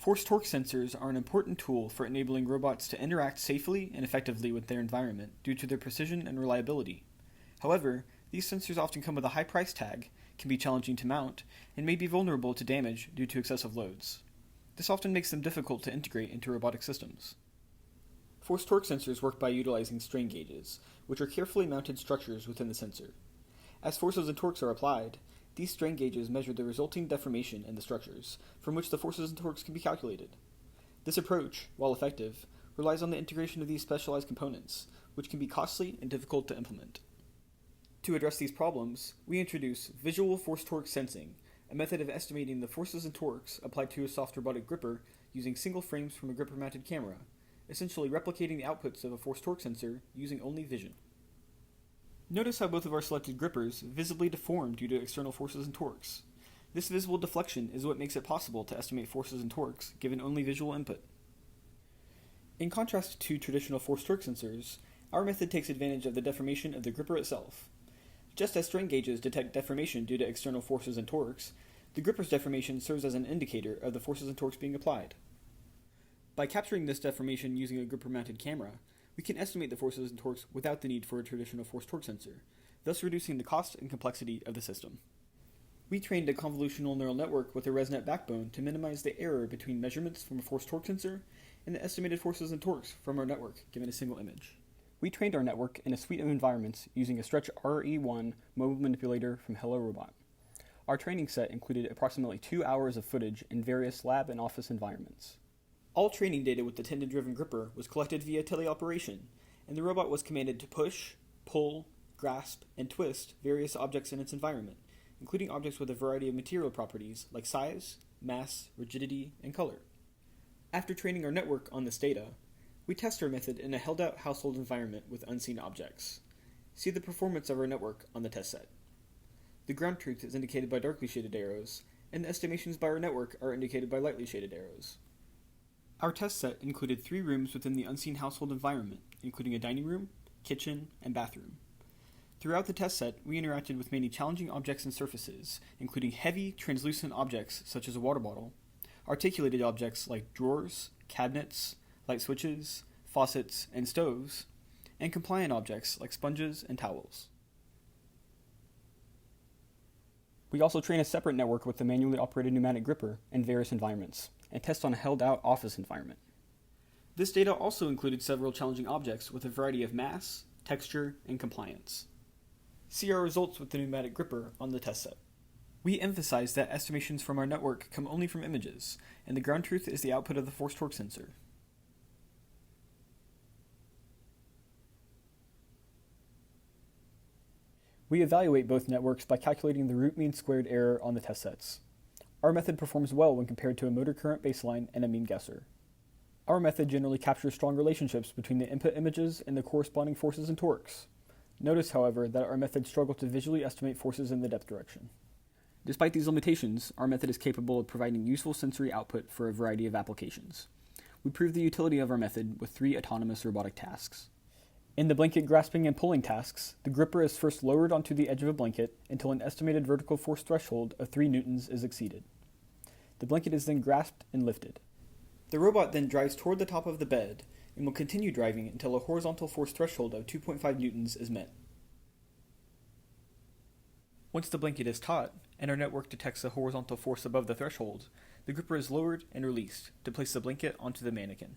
Force torque sensors are an important tool for enabling robots to interact safely and effectively with their environment due to their precision and reliability. However, these sensors often come with a high price tag, can be challenging to mount, and may be vulnerable to damage due to excessive loads. This often makes them difficult to integrate into robotic systems. Force torque sensors work by utilizing strain gauges, which are carefully mounted structures within the sensor. As forces and torques are applied, these strain gauges measure the resulting deformation in the structures, from which the forces and torques can be calculated. This approach, while effective, relies on the integration of these specialized components, which can be costly and difficult to implement. To address these problems, we introduce visual force torque sensing, a method of estimating the forces and torques applied to a soft robotic gripper using single frames from a gripper-mounted camera, essentially replicating the outputs of a force torque sensor using only vision. Notice how both of our selected grippers visibly deform due to external forces and torques. This visible deflection is what makes it possible to estimate forces and torques given only visual input. In contrast to traditional force torque sensors, our method takes advantage of the deformation of the gripper itself. Just as strain gauges detect deformation due to external forces and torques, the gripper's deformation serves as an indicator of the forces and torques being applied. By capturing this deformation using a gripper-mounted camera, we can estimate the forces and torques without the need for a traditional force torque sensor, thus reducing the cost and complexity of the system. We trained a convolutional neural network with a ResNet backbone to minimize the error between measurements from a force torque sensor and the estimated forces and torques from our network given a single image. We trained our network in a suite of environments using a Stretch RE1 mobile manipulator from Hello Robot. Our training set included approximately 2 hours of footage in various lab and office environments. All training data with the tendon-driven gripper was collected via teleoperation, and the robot was commanded to push, pull, grasp, and twist various objects in its environment, including objects with a variety of material properties like size, mass, rigidity, and color. After training our network on this data, we test our method in a held-out household environment with unseen objects. See the performance of our network on the test set. The ground truth is indicated by darkly shaded arrows, and the estimations by our network are indicated by lightly shaded arrows. Our test set included 3 rooms within the unseen household environment, including a dining room, kitchen, and bathroom. Throughout the test set, we interacted with many challenging objects and surfaces, including heavy, translucent objects such as a water bottle, articulated objects like drawers, cabinets, light switches, faucets, and stoves, and compliant objects like sponges and towels. We also train a separate network with the manually operated pneumatic gripper in various environments, and test on a held-out office environment. This data also included several challenging objects with a variety of mass, texture, and compliance. See our results with the pneumatic gripper on the test set. We emphasize that estimations from our network come only from images, and the ground truth is the output of the force torque sensor. We evaluate both networks by calculating the root mean squared error on the test sets. Our method performs well when compared to a motor current baseline and a mean guesser. Our method generally captures strong relationships between the input images and the corresponding forces and torques. Notice, however, that our method struggles to visually estimate forces in the depth direction. Despite these limitations, our method is capable of providing useful sensory output for a variety of applications. We prove the utility of our method with 3 autonomous robotic tasks. In the blanket grasping and pulling tasks, the gripper is first lowered onto the edge of a blanket until an estimated vertical force threshold of 3 newtons is exceeded. The blanket is then grasped and lifted. The robot then drives toward the top of the bed and will continue driving until a horizontal force threshold of 2.5 newtons is met. Once the blanket is taut and our network detects a horizontal force above the threshold, the gripper is lowered and released to place the blanket onto the mannequin.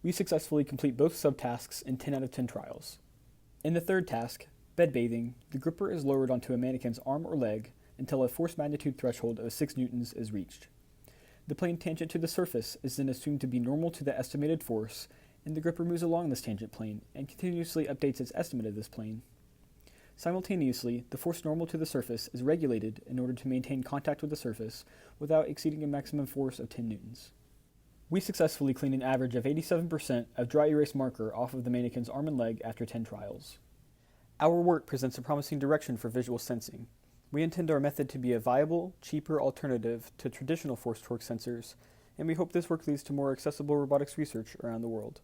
We successfully complete both subtasks in 10 out of 10 trials. In the third task, bed bathing, the gripper is lowered onto a mannequin's arm or leg until a force magnitude threshold of 6 newtons is reached. The plane tangent to the surface is then assumed to be normal to the estimated force, and the gripper moves along this tangent plane and continuously updates its estimate of this plane. Simultaneously, the force normal to the surface is regulated in order to maintain contact with the surface without exceeding a maximum force of 10 newtons. We successfully cleaned an average of 87% of dry erase marker off of the mannequin's arm and leg after 10 trials. Our work presents a promising direction for visual sensing. We intend our method to be a viable, cheaper alternative to traditional force torque sensors, and we hope this work leads to more accessible robotics research around the world.